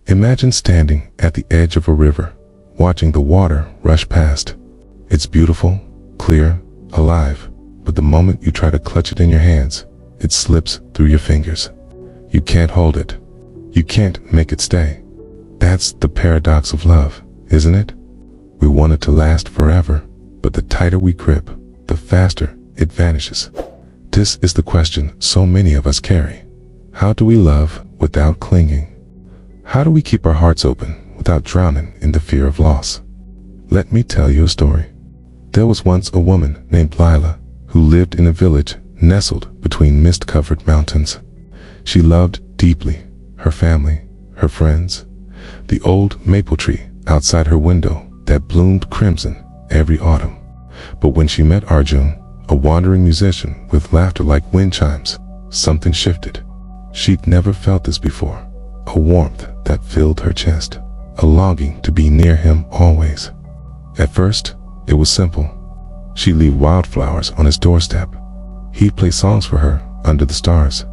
Imagine standing at the edge of a river, watching the water rush past. It's beautiful, clear, alive, but the moment you try to clutch it in your hands, it slips through your fingers. You can't hold it. You can't make it stay. That's the paradox of love, isn't it? We want it to last forever, but the tighter we grip, the faster it vanishes. This is the question so many of us carry. How do we love without clinging? How do we keep our hearts open without drowning in the fear of loss? Let me tell you a story. There was once a woman named Lila who lived in a village nestled between mist-covered mountains. She loved deeply her family, her friends, the old maple tree outside her window that bloomed crimson every autumn. But when she met Arjun, a wandering musician with laughter like wind chimes, something shifted. She'd never felt this before. A warmth that filled her chest, a longing to be near him always. At first, it was simple. She'd leave wildflowers on his doorstep. He'd play songs for her under the stars.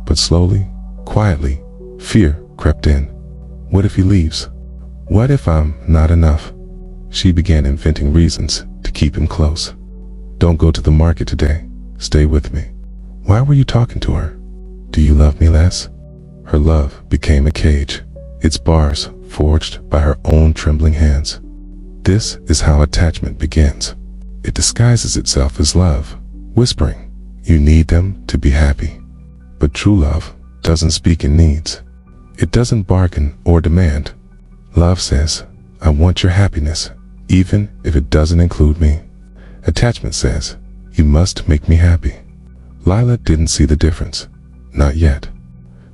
But slowly, quietly, fear crept in. What if he leaves? What if I'm not enough? She began inventing reasons to keep him close. Don't go to the market today. Stay with me. Why were you talking to her? Do you love me less? Her love became a cage, its bars forged by her own trembling hands. This is how attachment begins. It disguises itself as love, whispering, "You need them to be happy." But true love doesn't speak in needs. It doesn't bargain or demand. Love says, "I want your happiness, even if it doesn't include me." Attachment says, "You must make me happy." Lila didn't see the difference. Not yet.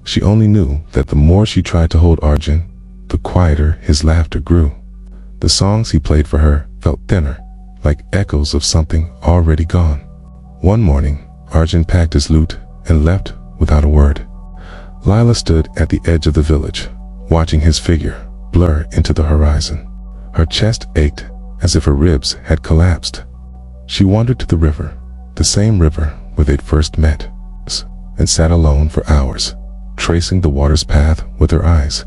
She only knew that the more she tried to hold Arjun, the quieter his laughter grew. The songs he played for her felt thinner, like echoes of something already gone. One morning, Arjun packed his lute and left without a word. Lila stood at the edge of the village, watching his figure blur into the horizon. Her chest ached as if her ribs had collapsed. She wandered to the river, the same river where they'd first met, and sat alone for hours, tracing the water's path with her eyes.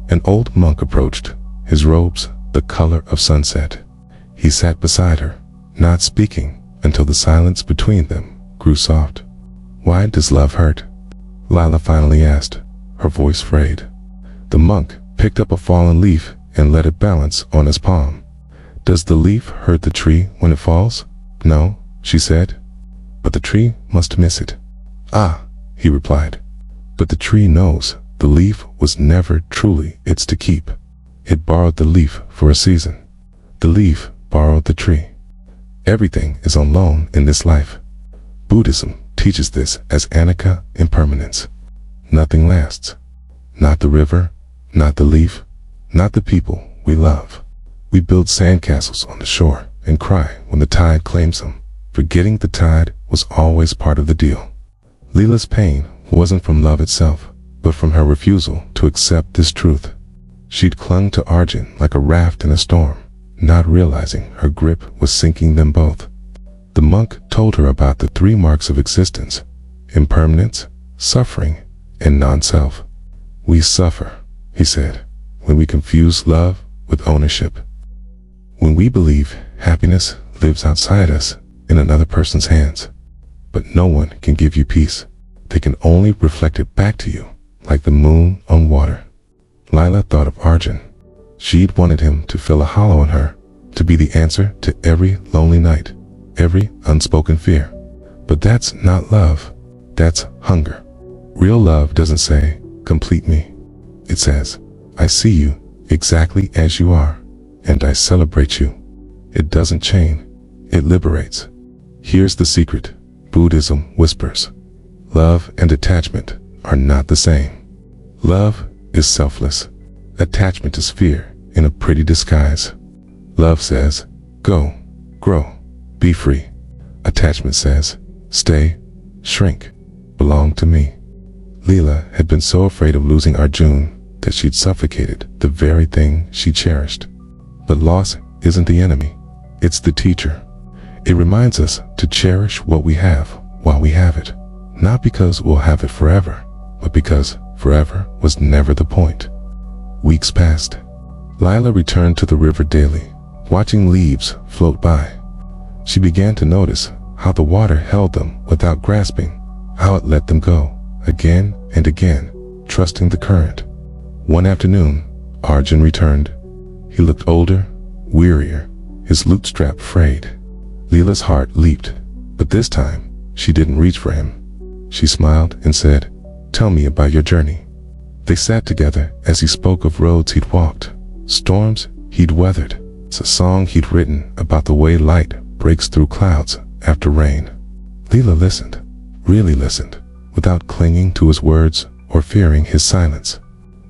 An old monk approached, his robes the color of sunset. He sat beside her, not speaking until the silence between them grew soft. "Why does love hurt?" Lila finally asked, her voice frayed. The monk picked up a fallen leaf and let it balance on his palm. "Does the leaf hurt the tree when it falls?" "No," she said, "but the tree must miss it." "Ah," he replied, "but the tree knows the leaf was never truly its to keep. It borrowed the leaf for a season. The leaf borrowed the tree. Everything is on loan in this life." Buddhism teaches this as Anicca, impermanence. Nothing lasts. Not the river, not the leaf, not the people we love. We build sandcastles on the shore and cry when the tide claims them, forgetting the tide was always part of the deal. Lila's pain wasn't from love itself, but from her refusal to accept this truth. She'd clung to Arjun like a raft in a storm, not realizing her grip was sinking them both. The monk told her about the 3 marks of existence: impermanence, suffering, and non-self. "We suffer," he said, "when we confuse love with ownership. When we believe happiness lives outside us in another person's hands. But no one can give you peace. They can only reflect it back to you, like the moon on water." Lila thought of Arjun. She'd wanted him to fill a hollow in her, to be the answer to every lonely night, every unspoken fear. But that's not love. That's hunger. Real love doesn't say, "Complete me." It says, "I see you exactly as you are, and I celebrate you." It doesn't chain. It liberates. Here's the secret. Buddhism whispers. Love and attachment are not the same. Love is selfless. Attachment is fear in a pretty disguise. Love says, "Go, grow, be free." Attachment says, "Stay, shrink, belong to me." Lila had been so afraid of losing Arjun that she'd suffocated the very thing she cherished. But loss isn't the enemy, it's the teacher. It reminds us to cherish what we have while we have it, not because we'll have it forever, but because forever was never the point. Weeks passed. Lila returned to the river daily, watching leaves float by. She began to notice how the water held them without grasping, how it let them go, again and again, trusting the current. One afternoon, Arjun returned. He looked older, wearier, his lute strap frayed. Lila's heart leaped, but this time, she didn't reach for him. She smiled and said, "Tell me about your journey." They sat together as he spoke of roads he'd walked, storms he'd weathered, a song he'd written about the way light breaks through clouds after rain. Lila listened, really listened, without clinging to his words or fearing his silence.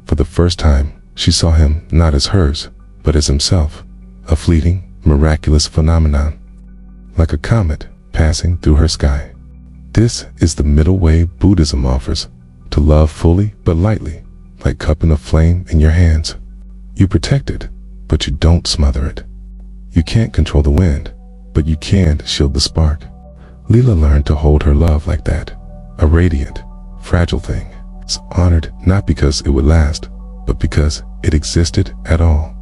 For the first time, she saw him not as hers, but as himself, a fleeting, miraculous phenomenon, like a comet passing through her sky. This is the middle way Buddhism offers, to love fully but lightly, like cupping a flame in your hands. You protect it, but you don't smother it. You can't control the wind, but you can shield the spark. Lila learned to hold her love like that, a radiant, fragile thing, honored not because it would last, but because it existed at all.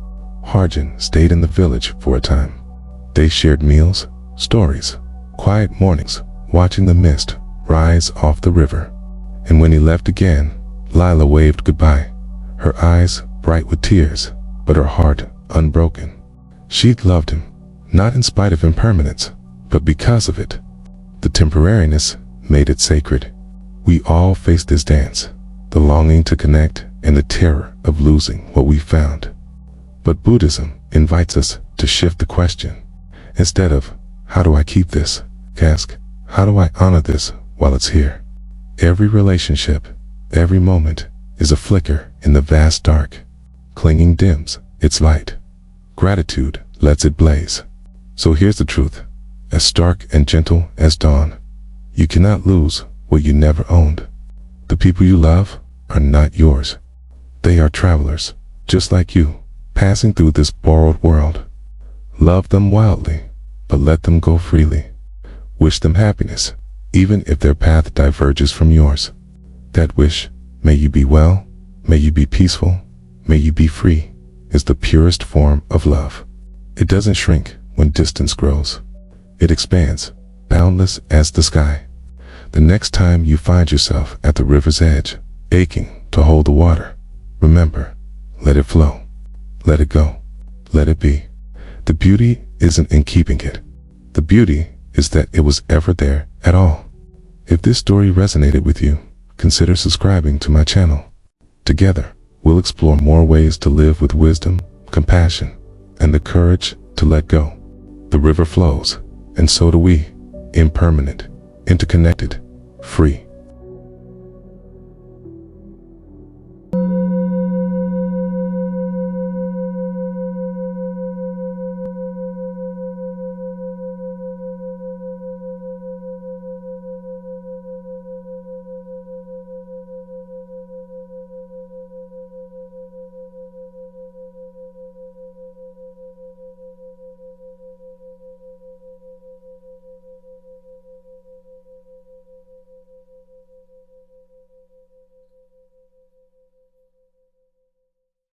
Arjun stayed in the village for a time. They shared meals, stories, quiet mornings, watching the mist rise off the river. And when he left again, Lila waved goodbye, her eyes bright with tears, but her heart unbroken. She'd loved him, not in spite of impermanence, but because of it. The temporariness made it sacred. We all face this dance, the longing to connect and the terror of losing what we found. But Buddhism invites us to shift the question. Instead of, how do I keep this? Ask, how do I honor this while it's here? Every relationship, every moment, is a flicker in the vast dark. Clinging dims its light. Gratitude lets it blaze. So here's the truth, as stark and gentle as dawn. You cannot lose what you never owned. The people you love are not yours. They are travelers, just like you, passing through this borrowed world. Love them wildly, but let them go freely. Wish them happiness, even if their path diverges from yours. That wish, may you be well, may you be peaceful, may you be free, is the purest form of love. It doesn't shrink when distance grows. It expands, boundless as the sky. The next time you find yourself at the river's edge, aching to hold the water, remember, let it flow. Let it go. Let it be. The beauty isn't in keeping it. The beauty is that it was ever there at all. If this story resonated with you, consider subscribing to my channel. Together, we'll explore more ways to live with wisdom, compassion, and the courage to let go. The river flows, and so do we, impermanent, interconnected, free.